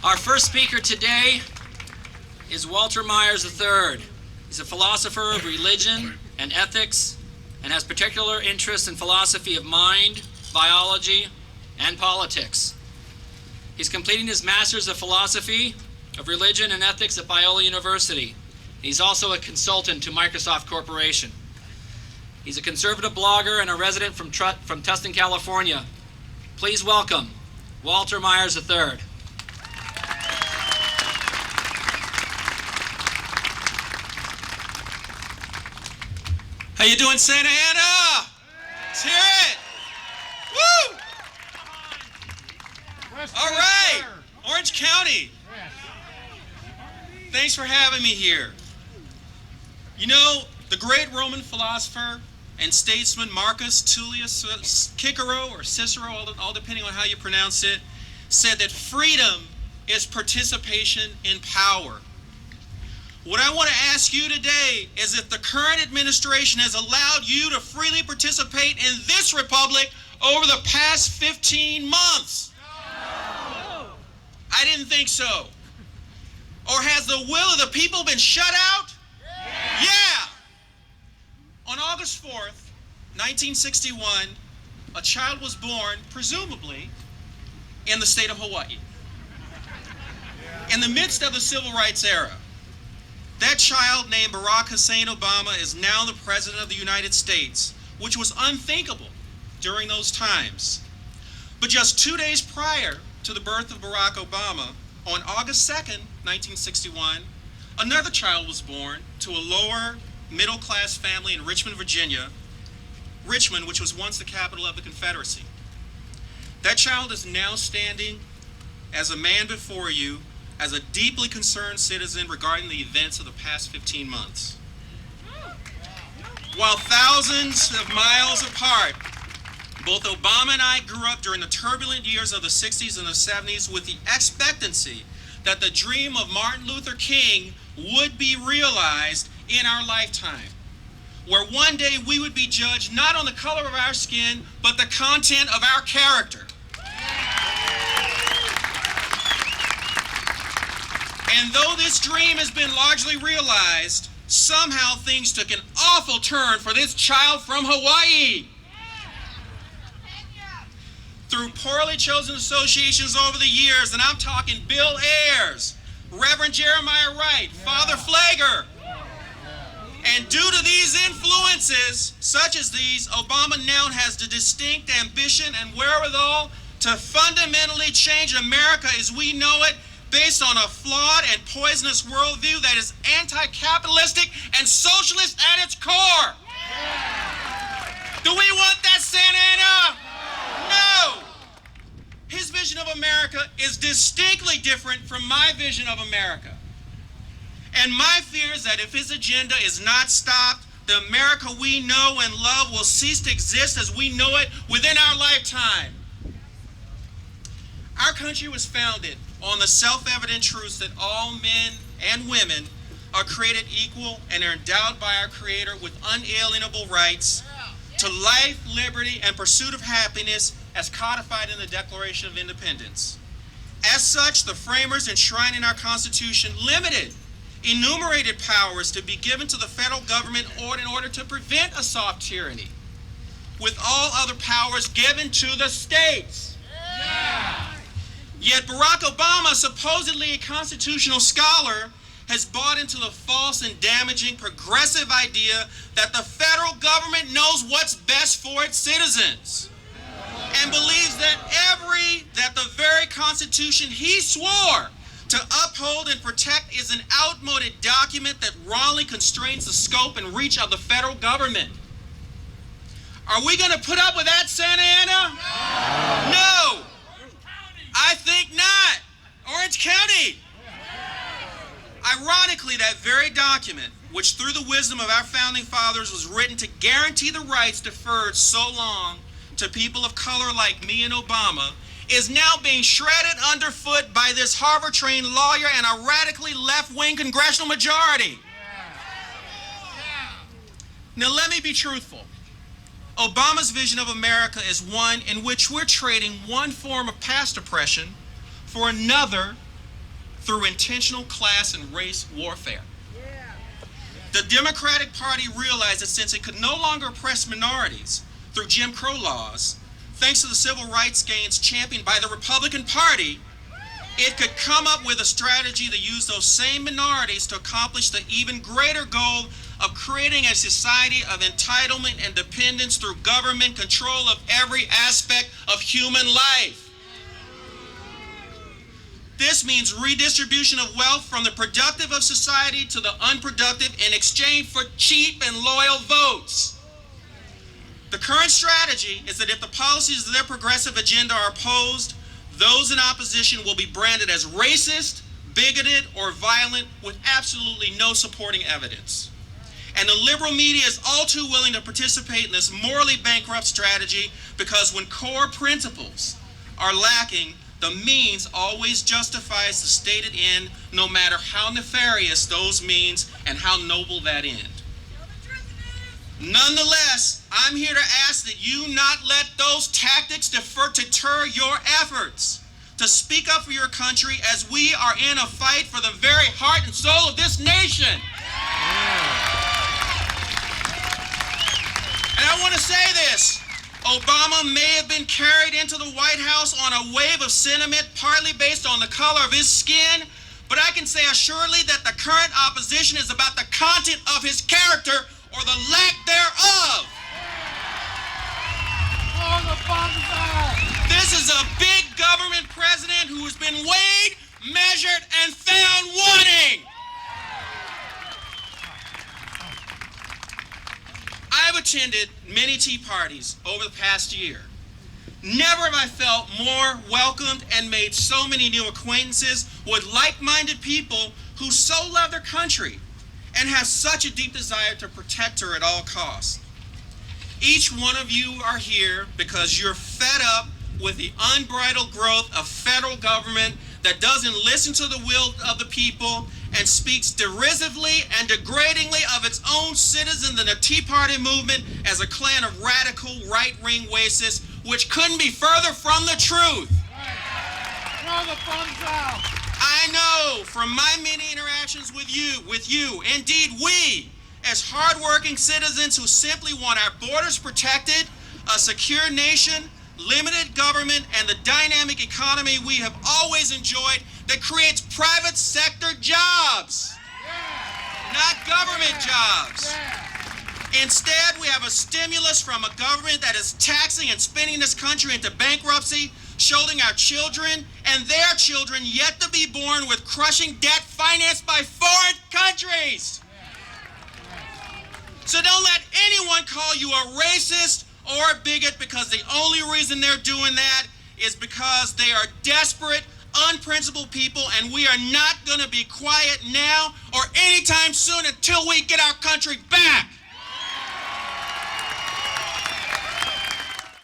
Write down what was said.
Our first speaker today is Walter Meyers III. He's a philosopher of religion and ethics and has particular interest in philosophy of mind, biology, and politics. He's completing his Master's of Philosophy of Religion and Ethics at Biola University. He's also a consultant to Microsoft Corporation. He's a conservative blogger and a resident from Tustin, California. Please welcome Walter Meyers III. How you doing, Santa Ana? Let's hear it. Woo! All right, Orange County. Thanks for having me here. You know, the great Roman philosopher and statesman Marcus Tullius Cicero, or Cicero, all depending on how you pronounce it, said that freedom is participation in power. What I want to ask you today is if the current administration has allowed you to freely participate in this republic over the past 15 months. No. I didn't think so. Or has the will of the people been shut out? Yeah. On August 4th, 1961, a child was born, presumably, in the state of Hawaii. In the midst of the civil rights era. That child, named Barack Hussein Obama, is now the President of the United States, which was unthinkable during those times. But just 2 days prior to the birth of Barack Obama, on August 2nd, 1961, another child was born to a lower middle-class family in Richmond, Virginia, Richmond, which was once the capital of the Confederacy. That child is now standing as a man before you, as a deeply concerned citizen regarding the events of the past 15 months. While thousands of miles apart, both Obama and I grew up during the turbulent years of the 60s and the 70s with the expectancy that the dream of Martin Luther King would be realized in our lifetime, where one day we would be judged not on the color of our skin, but the content of our character. And though this dream has been largely realized, somehow things took an awful turn for this child from Hawaii. Through poorly chosen associations over the years, and I'm talking Bill Ayers, Reverend Jeremiah Wright, Father Flagler. And due to these influences, such as these, Obama now has the distinct ambition and wherewithal to fundamentally change America as we know it, based on a flawed and poisonous worldview that is anti-capitalistic and socialist at its core. Do we want that, Santa Ana? No. His vision of America is distinctly different from my vision of America. And my fear is that if his agenda is not stopped, the America we know and love will cease to exist as we know it within our lifetime. Our country was founded on the self-evident truths that all men and women are created equal and are endowed by our Creator with unalienable rights to life, liberty, and pursuit of happiness as codified in the Declaration of Independence. As such, the framers enshrined in our Constitution limited enumerated powers to be given to the federal government in order to prevent a soft tyranny, with all other powers given to the states. Yeah. Yet Barack Obama, supposedly a constitutional scholar, has bought into the false and damaging progressive idea that the federal government knows what's best for its citizens and believes that the very Constitution he swore to uphold and protect is an outmoded document that wrongly constrains the scope and reach of the federal government. Are we going to put up with that, Santa Ana? No. I think not. Orange County. Ironically, that very document, which through the wisdom of our founding fathers was written to guarantee the rights deferred so long to people of color like me and Obama, is now being shredded underfoot by this Harvard-trained lawyer and a radically left-wing congressional majority. Now let me be truthful. Obama's vision of America is one in which we're trading one form of past oppression for another through intentional class and race warfare. The Democratic Party realized that since it could no longer oppress minorities through Jim Crow laws, thanks to the civil rights gains championed by the Republican Party, it could come up with a strategy to use those same minorities to accomplish the even greater goal of creating a society of entitlement and dependence through government control of every aspect of human life. This means redistribution of wealth from the productive of society to the unproductive in exchange for cheap and loyal votes. The current strategy is that if the policies of their progressive agenda are opposed, those in opposition will be branded as racist, bigoted, or violent with absolutely no supporting evidence. And the liberal media is all too willing to participate in this morally bankrupt strategy because when core principles are lacking, the means always justifies the stated end, no matter how nefarious those means and how noble that end. Nonetheless, I'm here to ask that you not let those tactics deter your efforts to speak up for your country as we are in a fight for the very heart and soul of this nation. And I want to say this. Obama may have been carried into the White House on a wave of sentiment partly based on the color of his skin, but I can say assuredly that the current opposition is about the content of his character or the lack thereof. This is a big government president who has been weighed, measured, and found wanting. I've attended many tea parties over the past year. Never have I felt more welcomed and made so many new acquaintances with like-minded people who so love their country and have such a deep desire to protect her at all costs. Each one of you are here because you're fed up with the unbridled growth of federal government that doesn't listen to the will of the people and speaks derisively and degradingly of its own citizens in the Tea Party movement as a clan of radical right-wing wastists, which couldn't be further from the truth. I know from my many interactions with you, indeed we, as hardworking citizens who simply want our borders protected, a secure nation, limited government, and the dynamic economy we have always enjoyed that creates private sector jobs, not government jobs. Instead, we have a stimulus from a government that is taxing and spinning this country into bankruptcy, shielding our children and their children yet to be born with crushing debt financed by foreign countries. So don't let anyone call you a racist or a bigot because the only reason they're doing that is because they are desperate, unprincipled people, and we are not going to be quiet now or anytime soon until we get our country back.